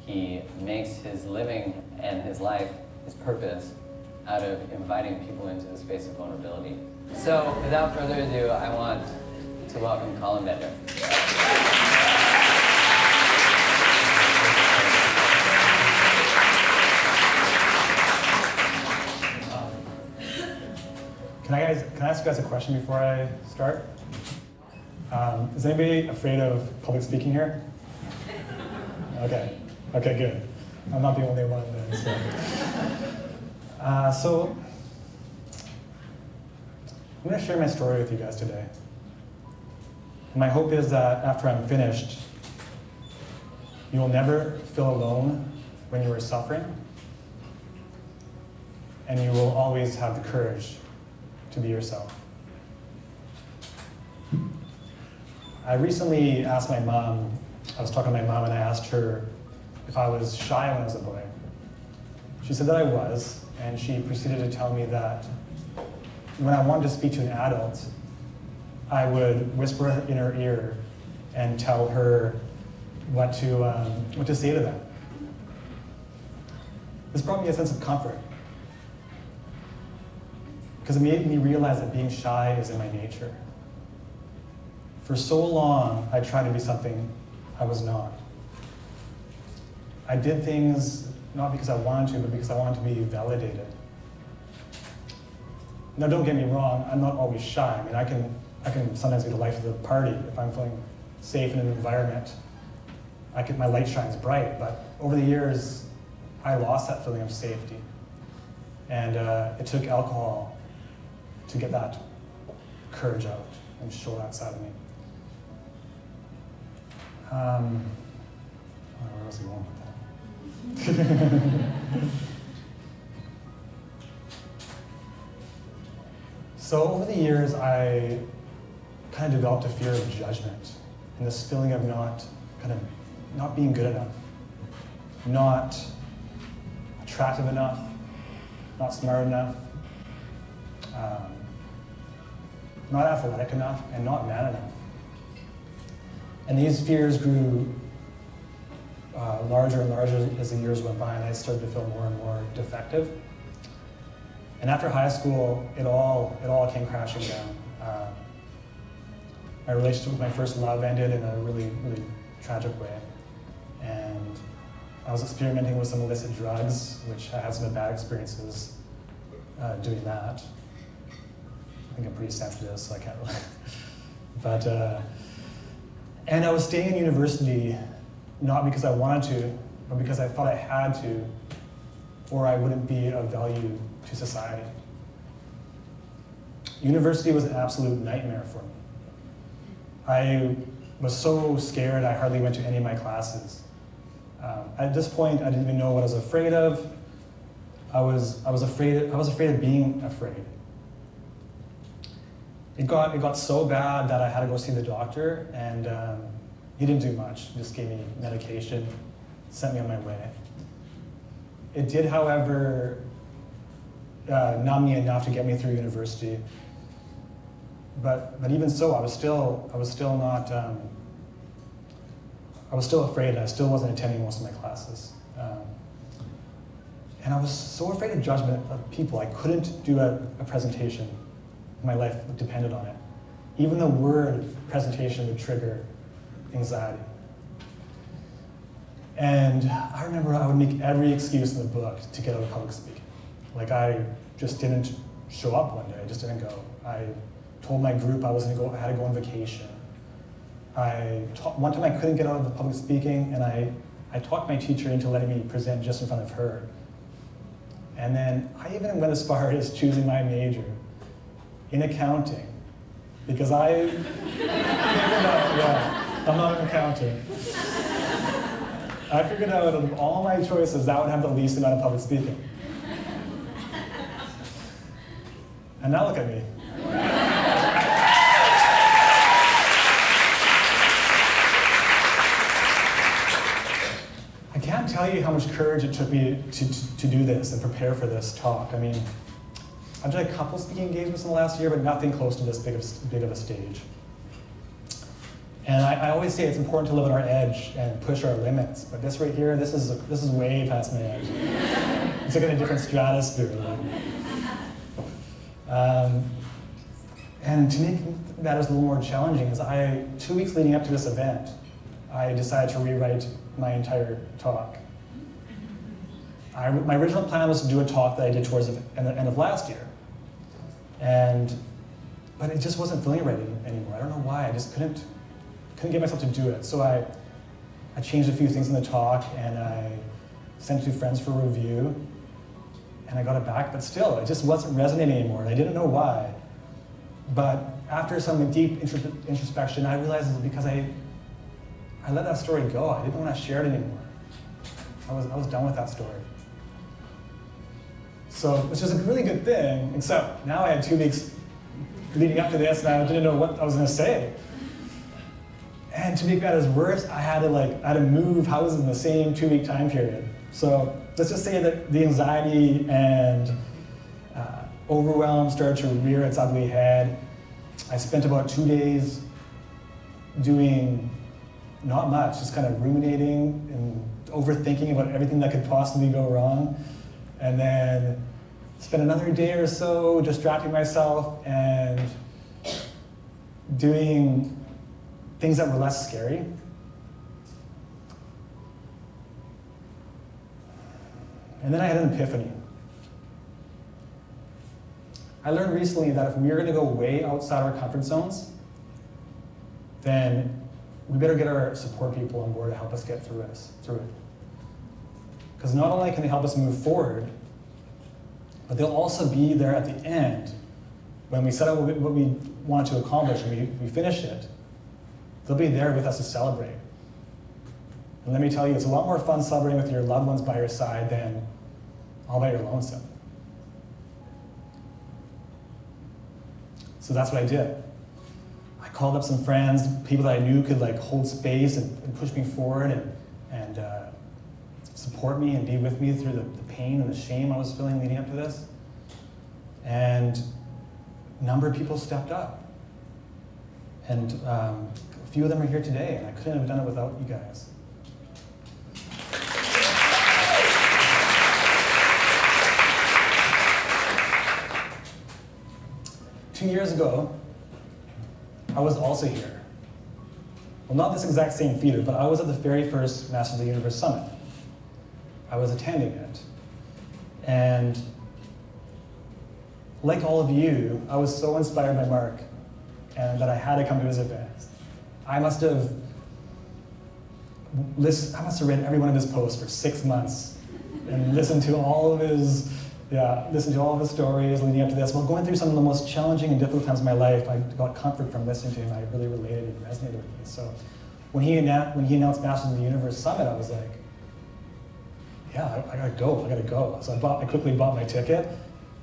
he makes his living and his life, his purpose, out of inviting people into the space of vulnerability. So without further ado, I want to welcome Colin Bender. Can I ask you guys a question before I start? Is anybody afraid of public speaking here? Okay, good. I'm not the only one then. So I'm going to share my story with you guys today. And my hope is that after I'm finished, you will never feel alone when you are suffering, and you will always have the courage to be yourself. I recently asked my mom, I was talking to my mom and I asked her if I was shy when I was a boy. She said that I was, and she proceeded to tell me that when I wanted to speak to an adult, I would whisper in her ear and tell her what to say to them. This brought me a sense of comfort, because it made me realize that being shy is in my nature. For so long, I tried to be something I was not. I did things not because I wanted to, but because I wanted to be validated. Now, don't get me wrong, I'm not always shy. I mean, I can sometimes be the life of the party if I'm feeling safe in an environment. My light shines bright, but over the years, I lost that feeling of safety. And it took alcohol to get that courage out and show that side of me. Where was he going with that? So over the years, I kind of developed a fear of judgment and this feeling of not being good enough, not attractive enough, not smart enough, not athletic enough, and not man enough. And these fears grew larger and larger as the years went by, and I started to feel more and more defective. And after high school, it all came crashing down. My relationship with my first love ended in a really, really tragic way. And I was experimenting with some illicit drugs, which I had some bad experiences doing that. I think I'm pretty sensitive, so I can't really. But, and I was staying in university, not because I wanted to, but because I thought I had to, or I wouldn't be of value to society. University was an absolute nightmare for me. I was so scared I hardly went to any of my classes. At this point, I didn't even know what I was afraid of. I was afraid of being afraid. It got so bad that I had to go see the doctor, and he didn't do much. He just gave me medication, sent me on my way. It did, however, numb me enough to get me through university. But even so, I was still afraid. I still wasn't attending most of my classes. And I was so afraid of judgment of people. I couldn't do a presentation. My life depended on it. Even the word presentation would trigger anxiety. And I remember I would make every excuse in the book to get out of public speaking. Like, I just didn't show up one day. I just didn't go. I told my group I had to go on vacation. One time I couldn't get out of the public speaking, and I talked my teacher into letting me present just in front of her. And then I even went as far as choosing my major in accounting, because I figured out, I'm not an accountant. I figured out of all my choices, that would have the least amount of public speaking. And now look at me. I can't tell you how much courage it took me to do this and prepare for this talk. I mean, I've done a couple speaking engagements in the last year, but nothing close to this big of a stage. And I always say it's important to live on our edge and push our limits, but this right here, this is way past my edge. It's like in a different stratosphere. And to make matters a little more challenging is 2 weeks leading up to this event, I decided to rewrite my entire talk. My original plan was to do a talk that I did towards the end of last year. But it just wasn't feeling right anymore. I don't know why, I just couldn't get myself to do it. So I changed a few things in the talk and I sent it to friends for review and I got it back, but still, it just wasn't resonating anymore and I didn't know why. But after some deep introspection, I realized it was because I let that story go. I didn't want to share it anymore. I was done with that story. So, which is a really good thing, except now I had 2 weeks leading up to this and I didn't know what I was going to say. And to make matters worse, I had to move houses in the same 2-week time period. So let's just say that the anxiety and overwhelm started to rear its ugly head. I spent about 2 days doing not much, just kind of ruminating and overthinking about everything that could possibly go wrong. And then spent another day or so distracting myself and doing things that were less scary. And then I had an epiphany. I learned recently that if we're going to go way outside our comfort zones, then we better get our support people on board to help us get through it. Because not only can they help us move forward, but they'll also be there at the end when we set out what we want to accomplish and we finish it. They'll be there with us to celebrate. And let me tell you, it's a lot more fun celebrating with your loved ones by your side than all by your lonesome. So that's what I did. I called up some friends, people that I knew could hold space and push me forward and support me and be with me through the pain and the shame I was feeling leading up to this. And a number of people stepped up. And a few of them are here today, and I couldn't have done it without you guys. Two years ago, I was also here. Well, not this exact same theater, but I was at the very first Masters of the Universe Summit. I was attending it. And like all of you, I was so inspired by Mark and that I had to come to his events. I must have read every one of his posts for 6 months and listened to all of his stories leading up to this. While going through some of the most challenging and difficult times of my life, I got comfort from listening to him. I really related and resonated with me. So when he announced Masters of the Universe Summit, I was like, yeah, I gotta go. So I quickly bought my ticket,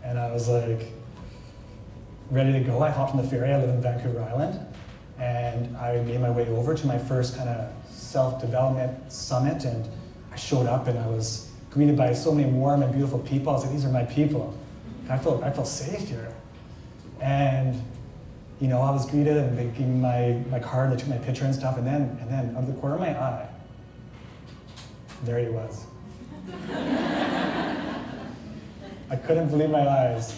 and I was ready to go. I hopped on the ferry. I live in Vancouver Island, and I made my way over to my first kind of self-development summit, and I showed up and I was greeted by so many warm and beautiful people. I was like, these are my people. I felt safe here. And I was greeted and they gave me my card, they took my picture and stuff, and then out of the corner of my eye, there he was. I couldn't believe my eyes.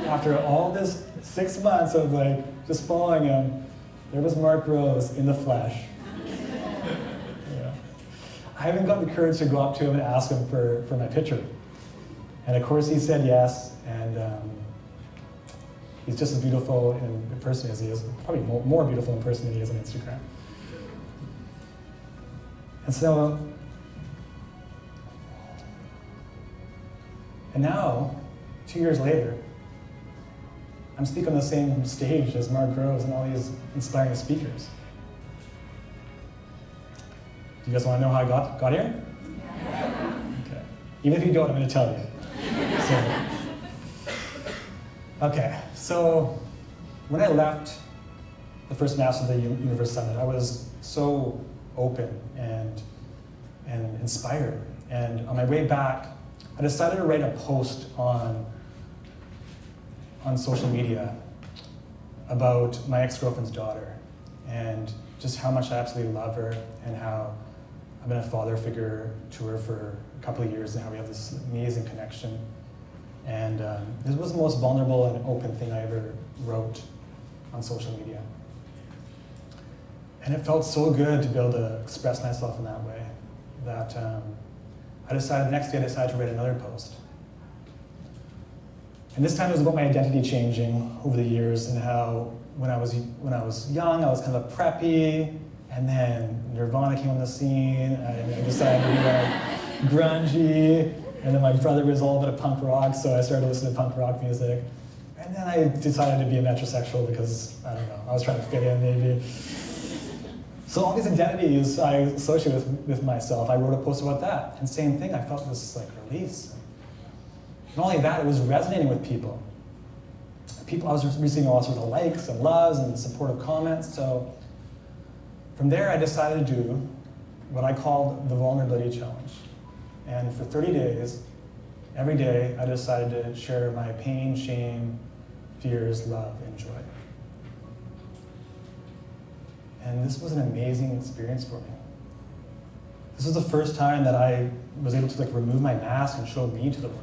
After all this 6 months of just following him, there was Mark Rose in the flesh. Yeah. I haven't got the courage to go up to him and ask him for my picture. And of course he said yes, and he's just as beautiful in person as he is, probably more beautiful in person than he is on Instagram. And now, 2 years later, I'm speaking on the same stage as Mark Rose and all these inspiring speakers. Do you guys want to know how I got here? Yeah. Okay. Even if you don't, I'm going to tell you. So when I left the first Masters of the Universe Summit, I was so open and inspired. And on my way back, I decided to write a post on social media about my ex-girlfriend's daughter and just how much I absolutely love her and how I've been a father figure to her for a couple of years and how we have this amazing connection. And this was the most vulnerable and open thing I ever wrote on social media. And it felt so good to be able to express myself in that way that the next day I decided to write another post. And this time it was about my identity changing over the years and how when I was young I was kind of a preppy, and then Nirvana came on the scene and I decided to be like grungy, and then my brother was all about punk rock, so I started listening to punk rock music. And then I decided to be a metrosexual because, I don't know, I was trying to fit in maybe. So all these identities I associate with myself, I wrote a post about that. And same thing, I felt this like release. Not only that, it was resonating with people. I was receiving all sorts of likes and loves and supportive comments. So from there, I decided to do what I called the Vulnerability Challenge. And for 30 days, every day, I decided to share my pain, shame, fears, love, and joy. And this was an amazing experience for me. This was the first time that I was able to like remove my mask and show me to the world.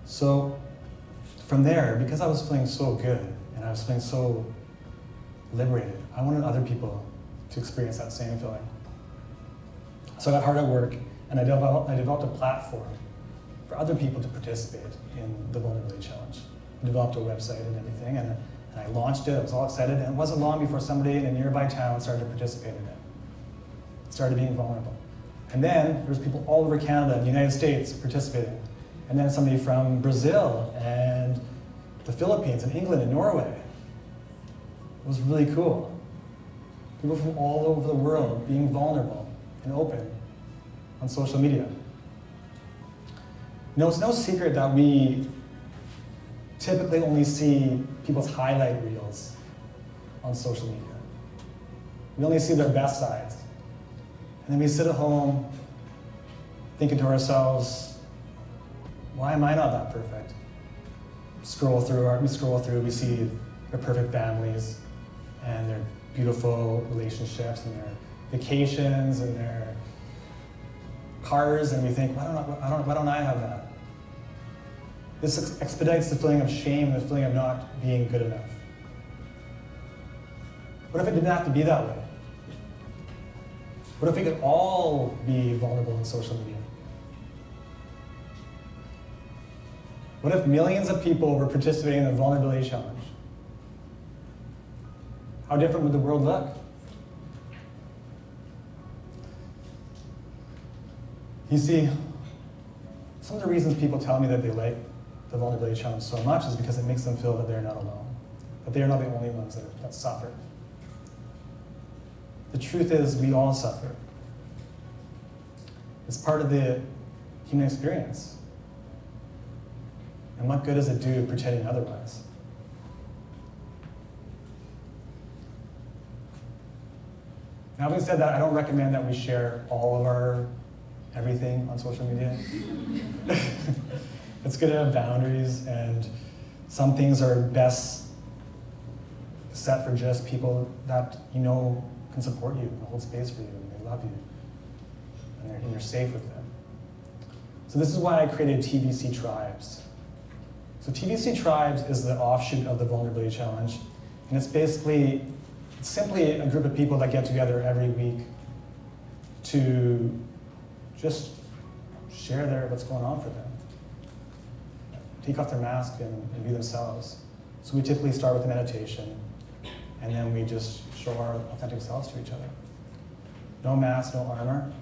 So from there, because I was feeling so good and I was feeling so liberated, I wanted other people to experience that same feeling. So I got hard at work and I developed a platform for other people to participate in the Vulnerability Challenge. I developed a website and everything, and I launched it. I was all excited, and it wasn't long before somebody in a nearby town started to participate in it. Started being vulnerable. And then there was people all over Canada and the United States participating. And then somebody from Brazil and the Philippines and England and Norway. It was really cool. People from all over the world being vulnerable and open on social media. You know, it's no secret that we typically only see people's highlight reels on social media. We only see their best sides. And then we sit at home thinking to ourselves, why am I not that perfect? We scroll through, we see their perfect families and their beautiful relationships and their vacations and their cars, and we think, why don't I have that? This expedites the feeling of shame and the feeling of not being good enough. What if it didn't have to be that way? What if we could all be vulnerable on social media? What if millions of people were participating in the Vulnerability Challenge? How different would the world look? You see, some of the reasons people tell me that they like the Vulnerability Challenge so much is because it makes them feel that they're not alone, that they are not the only ones that suffer. The truth is, we all suffer. It's part of the human experience. And what good does it do pretending otherwise? Now, having said that, I don't recommend that we share all of our everything on social media. It's good to have boundaries, and some things are best set for just people that you know can support you and hold space for you, and they love you, and you're safe with them. So this is why I created Tbc Tribes. So Tbc Tribes is the offshoot of the Vulnerability Challenge, and it's simply a group of people that get together every week to just share what's going on for them. Take off their mask and be themselves. So we typically start with a meditation, and then we just show our authentic selves to each other. No mask, no armor.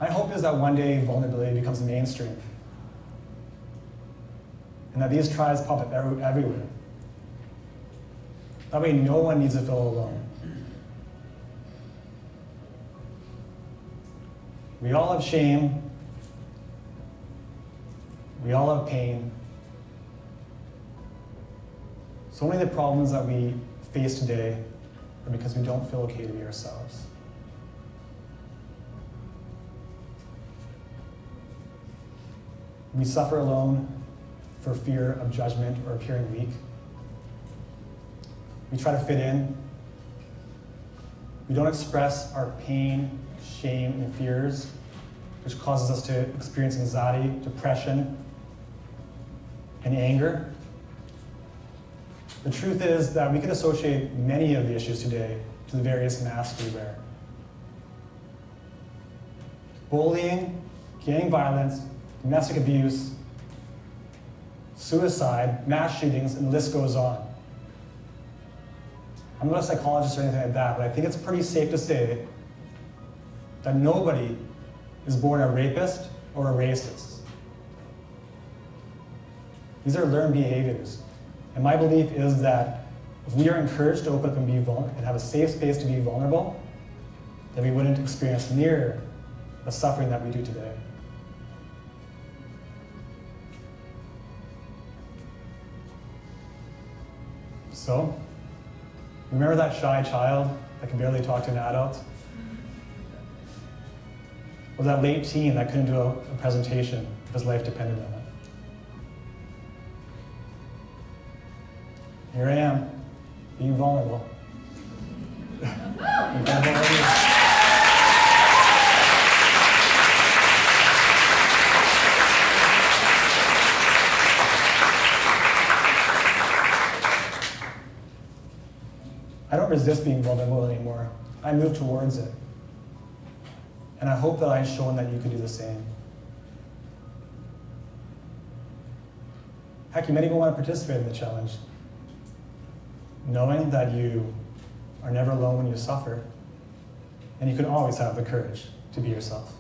My hope is that one day vulnerability becomes mainstream, and that these tribes pop up everywhere. That way no one needs to feel alone. We all have shame, We all have pain. So many of the problems that we face today are because we don't feel okay to be ourselves. We suffer alone for fear of judgment or appearing weak. We try to fit in. We don't express our pain, shame, and fears, which causes us to experience anxiety, depression, and anger. The truth is that we can associate many of the issues today to the various masks we wear. Bullying, gang violence, domestic abuse, suicide, mass shootings, and the list goes on. I'm not a psychologist or anything like that, but I think it's pretty safe to say that nobody is born a rapist or a racist. These are learned behaviors. And my belief is that if we are encouraged to open up and be vulnerable and have a safe space to be vulnerable, then we wouldn't experience near the suffering that we do today. So, remember that shy child that can barely talk to an adult? Or that late teen that couldn't do a presentation if his life depended on it? Here I am, being vulnerable. Being vulnerable. I don't resist being vulnerable anymore. I move towards it. And I hope that I've shown that you can do the same. Heck, you might even want to participate in the challenge, knowing that you are never alone when you suffer, and you can always have the courage to be yourself.